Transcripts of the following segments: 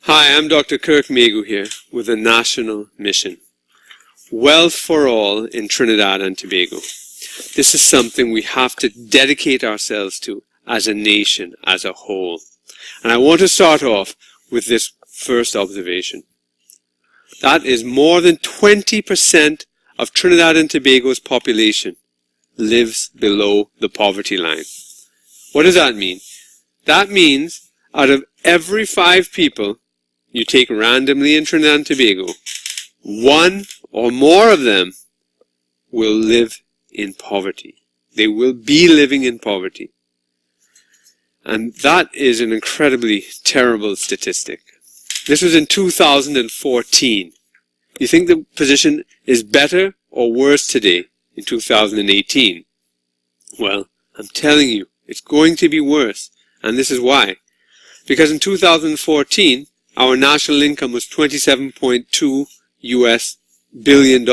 Hi, I'm Dr. Kirk Megu here with a national mission. Wealth for all in Trinidad and Tobago. This is something we have to dedicate ourselves to as a nation, as a whole. And I want to start off with this first observation. That is more than 20% of Trinidad and Tobago's population lives below the poverty line. What does that mean? That means out of every 5 people you take randomly in Trinidad and Tobago, 1 or more of them will live in poverty. They will be living in poverty. And that is an incredibly terrible statistic. This was in 2014. You think the position is better or worse today in 2018? Well, I'm telling you, it's going to be worse. And this is why. Because in 2014, our national income was $27.2 billion.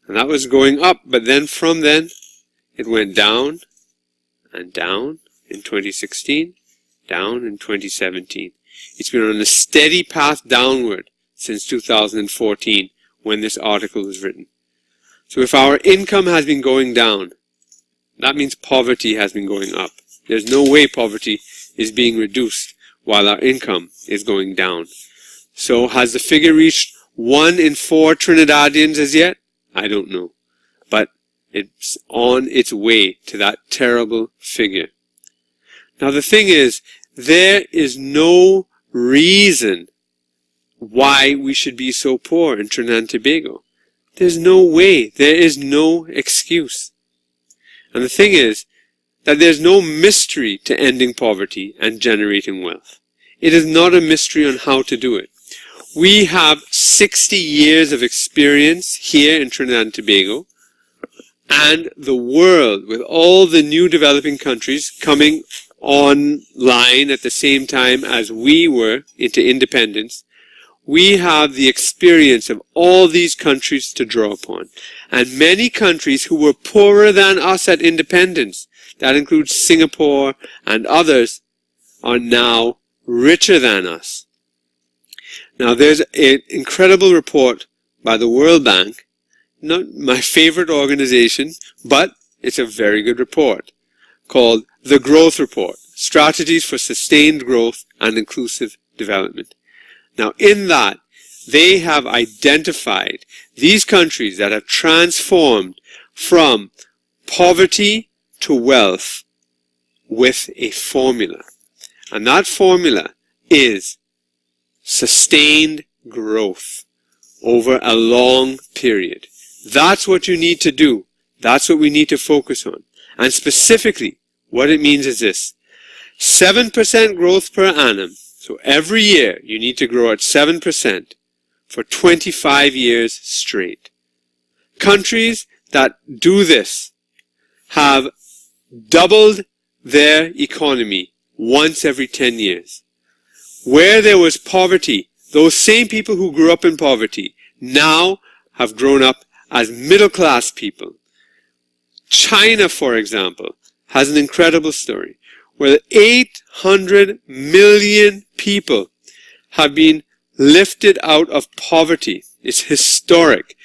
And that was going up, but then from then, it went down and down in 2016, down in 2017. It's been on a steady path downward since 2014 when this article was written. So if our income has been going down, that means poverty has been going up. There's no way poverty is being reduced while our income is going down. So has the figure reached 1 in 4 Trinidadians as yet? I don't know. But it's on its way to that terrible figure. Now the thing is, there is no reason why we should be so poor in Trinidad and Tobago. There's no way. There is no excuse. And the thing is that there's no mystery to ending poverty and generating wealth. It is not a mystery on how to do it. We have 60 years of experience here in Trinidad and Tobago, and the world, with all the new developing countries coming online at the same time as we were into independence, we have the experience of all these countries to draw upon. And many countries who were poorer than us at independence, that includes Singapore and others, are now richer than us. Now there's an incredible report by the World Bank, not my favorite organization, but it's a very good report, called The Growth Report, Strategies for Sustained Growth and Inclusive Development. Now in that, they have identified these countries that have transformed from poverty to wealth with a formula. And that formula is sustained growth over a long period. That's what you need to do. That's what we need to focus on. And specifically, what it means is this. 7% growth per annum. So every year you need to grow at 7% for 25 years straight. Countries that do this have doubled their economy once every 10 years. Where there was poverty, those same people who grew up in poverty now have grown up as middle-class people. China, for example, has an incredible story where 800 million people have been lifted out of poverty. It's historic.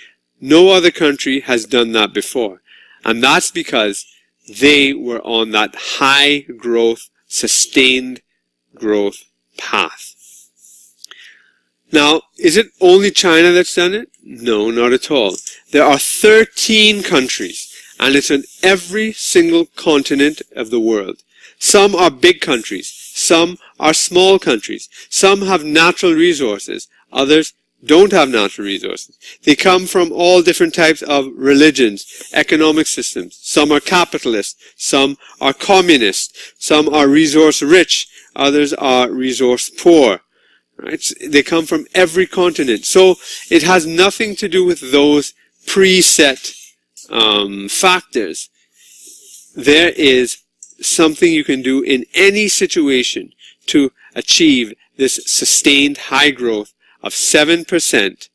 No other country has done that before. And that's because they were on that high growth, sustained growth path. Now, is it only China that's done it? No, not at all. There are 13 countries, and it's on every single continent of the world. Some are big countries, some are small countries, some have natural resources, others don't have natural resources. They come from all different types of religions, economic systems. Some are capitalist, some are communist, some are resource rich, others are resource poor. Right? They come from every continent. So it has nothing to do with those preset factors. There is something you can do in any situation to achieve this sustained high growth of 7%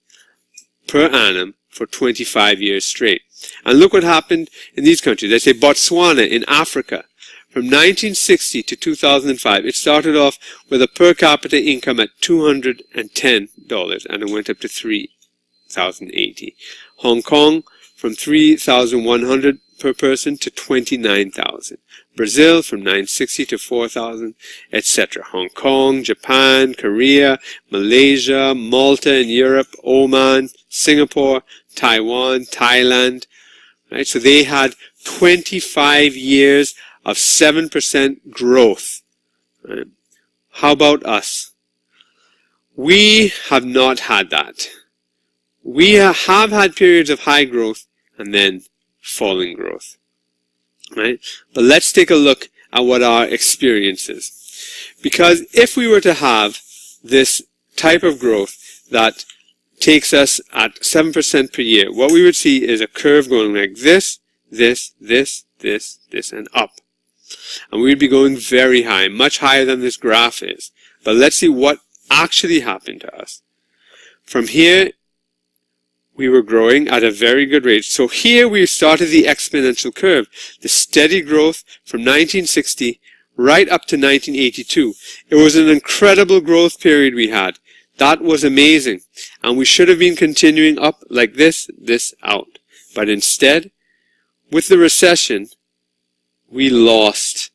per annum for 25 years straight. And look what happened in these countries. They say Botswana in Africa. from 1960 to 2005, it started off with a per capita income at $210 and it went up to $3,080. Hong Kong from $3,100 per person to $29,000. Brazil from $960 to $4,000, etc. Hong Kong, Japan, Korea, Malaysia, Malta in Europe, Oman, Singapore, Taiwan, Thailand. Right? So they had 25 years of 7% growth. Right? How about us? We have not had that. We have had periods of high growth and then falling growth. Right? But let's take a look at what our experience is. Because if we were to have this type of growth that takes us at 7% per year, what we would see is a curve going like this, this, this, this, this, and up. And we would be going very high, much higher than this graph is. But let's see what actually happened to us. From here, we were growing at a very good rate. So here we started the exponential curve, the steady growth from 1960 right up to 1982. It was an incredible growth period we had. That was amazing. And we should have been continuing up like this out. But instead, with the recession, we lost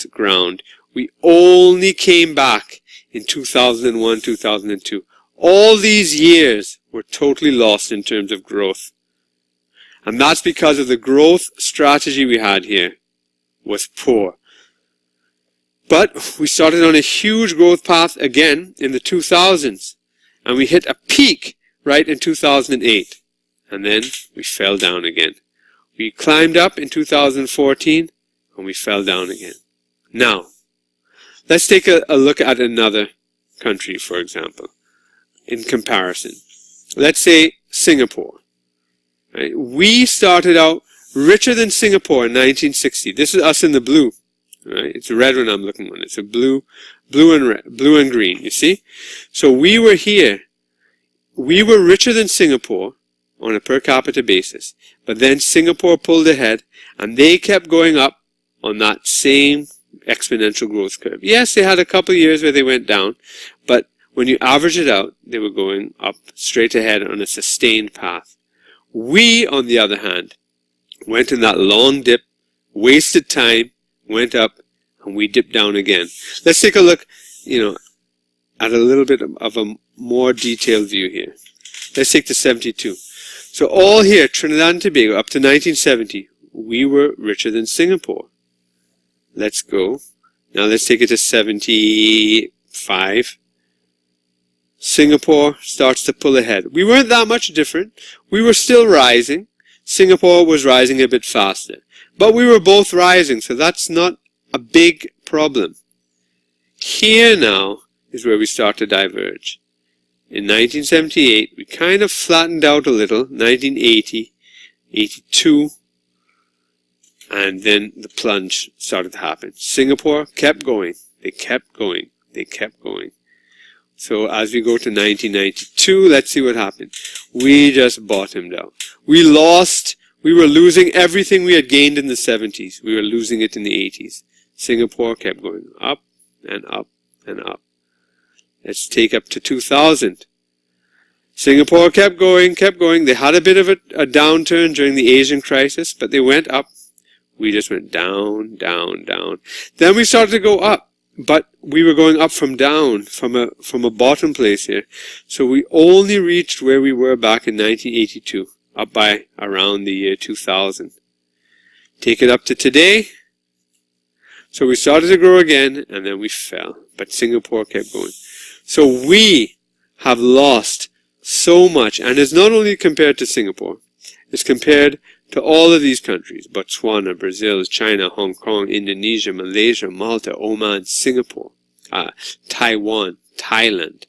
ground. We only came back in 2001, 2002. All these years were totally lost in terms of growth. And that's because of the growth strategy we had here was poor. But we started on a huge growth path again in the 2000s. And we hit a peak right in 2008. And then we fell down again. We climbed up in 2014 and we fell down again. Now, let's take a look at another country, for example, in comparison. Let's say Singapore. Right? We started out richer than Singapore in 1960. This is us in the blue. Right? It's a red one I'm looking at. It's a blue and green, you see? So we were here. We were richer than Singapore on a per capita basis. But then Singapore pulled ahead and they kept going up on that same exponential growth curve. Yes, they had a couple of years where they went down, but when you average it out, they were going up straight ahead on a sustained path. We, on the other hand, went in that long dip, wasted time, went up, and we dipped down again. Let's take a look, at a little bit of a more detailed view here. Let's take the 72. So all here, Trinidad and Tobago, up to 1970, we were richer than Singapore. Let's go. Now let's take it to 75. Singapore starts to pull ahead. We weren't that much different. We were still rising. Singapore was rising a bit faster. But we were both rising, so that's not a big problem. Here now is where we start to diverge. In 1978, we kind of flattened out a little. 1980, 82, and then the plunge started to happen. Singapore kept going. They kept going. They kept going. So as we go to 1992, let's see what happened. We just bottomed out. We were losing everything we had gained in the 70s. We were losing it in the 80s. Singapore kept going up and up and up. Let's take up to 2000. Singapore kept going, kept going. They had a bit of a downturn during the Asian crisis, but they went up. We just went down, down, down. Then we started to go up. But we were going up from down, from a bottom place here. So we only reached where we were back in 1982, up by around the year 2000. Take it up to today. So we started to grow again, and then we fell. But Singapore kept going. So we have lost so much, and it's not only compared to Singapore. It's compared to all of these countries: Botswana, Brazil, China, Hong Kong, Indonesia, Malaysia, Malta, Oman, Singapore, Taiwan, Thailand.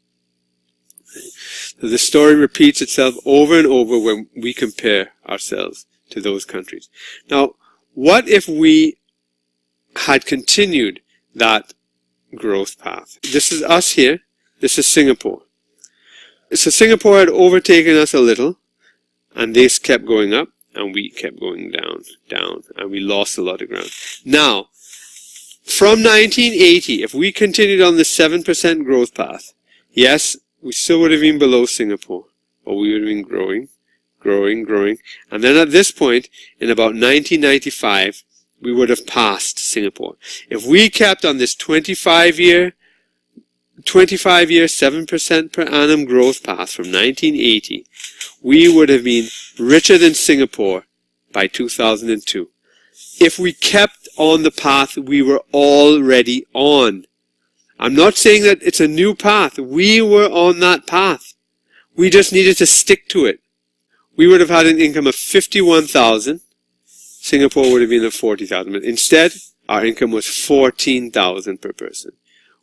So the story repeats itself over and over when we compare ourselves to those countries. Now, what if we had continued that growth path? This is us here. This is Singapore. So Singapore had overtaken us a little, and they kept going up. And we kept going down, down, and we lost a lot of ground. Now, from 1980, if we continued on the 7% growth path, yes, we still would have been below Singapore, but we would have been growing, growing, growing. And then at this point, in about 1995, we would have passed Singapore. If we kept on this 25-year 7% per annum growth path from 1980, we would have been richer than Singapore by 2002. If we kept on the path we were already on. I'm not saying that it's a new path. We were on that path. We just needed to stick to it. We would have had an income of 51,000. Singapore would have been at 40,000. But instead, our income was 14,000 per person.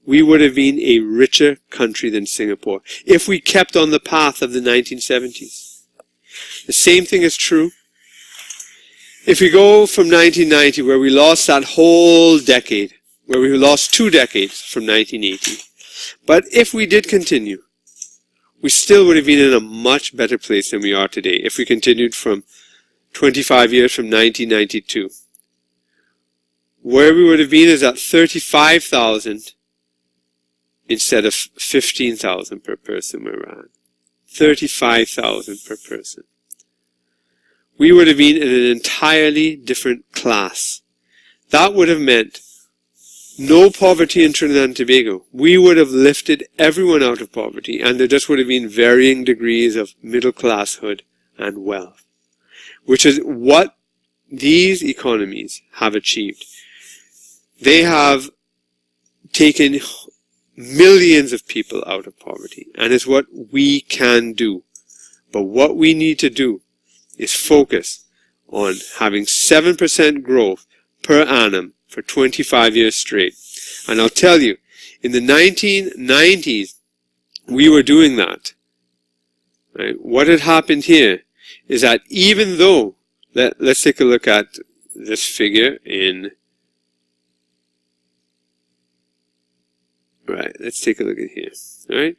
We would have been a richer country than Singapore if we kept on the path of the 1970s. The same thing is true if we go from 1990, where we lost that whole decade, where we lost 2 decades from 1980. But if we did continue, we still would have been in a much better place than we are today if we continued from 25 years from 1992. Where we would have been is at 35,000 instead of 15,000 per person where we're at. 35,000 per person. We would have been in an entirely different class. That would have meant no poverty in Trinidad and Tobago. We would have lifted everyone out of poverty, and there just would have been varying degrees of middle classhood and wealth, which is what these economies have achieved. They have taken millions of people out of poverty, and it's what we can do. But what we need to do is focus on having 7% growth per annum for 25 years straight. And I'll tell you, in the 1990s, we were doing that. Right? What had happened here is that even though, let's take a look at this figure in, right, let's take a look at here, right?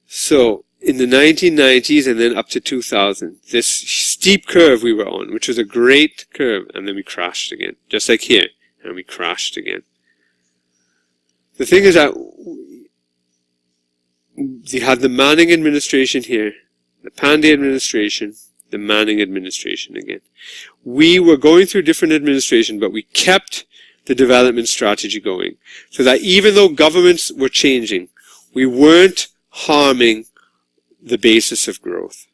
So, in the 1990s and then up to 2000, this steep curve we were on, which was a great curve, and then we crashed again, just like here, and we crashed again. The thing is that you had the Manning administration here, the Pandey administration, the Manning administration again. We were going through different administrations, but we kept the development strategy going, so that even though governments were changing, we weren't harming the basis of growth.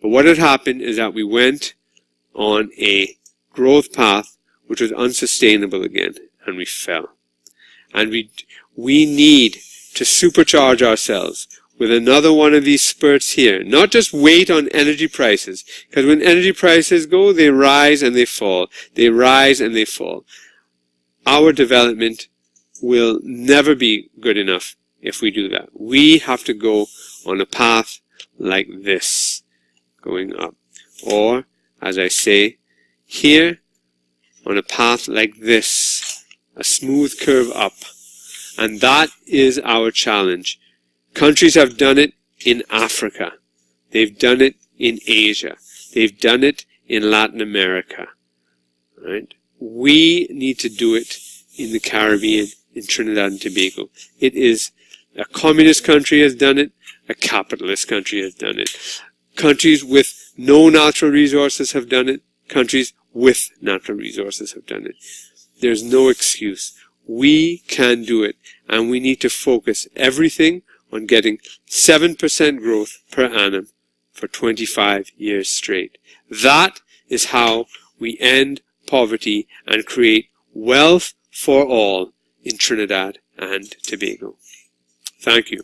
But what had happened is that we went on a growth path which was unsustainable again, and we fell. And we need to supercharge ourselves with another one of these spurts here. Not just wait on energy prices, because when energy prices go, they rise and they fall. They rise and they fall. Our development will never be good enough if we do that. We have to go on a path like this, going up. Or, as I say, here, on a path like this, a smooth curve up. And that is our challenge. Countries have done it in Africa. They've done it in Asia. They've done it in Latin America. Right? We need to do it in the Caribbean, in Trinidad and Tobago. It is a communist country has done it. A capitalist country has done it. Countries with no natural resources have done it. Countries with natural resources have done it. There's no excuse. We can do it, and we need to focus everything on getting 7% growth per annum for 25 years straight. That is how we end poverty and create wealth for all in Trinidad and Tobago. Thank you.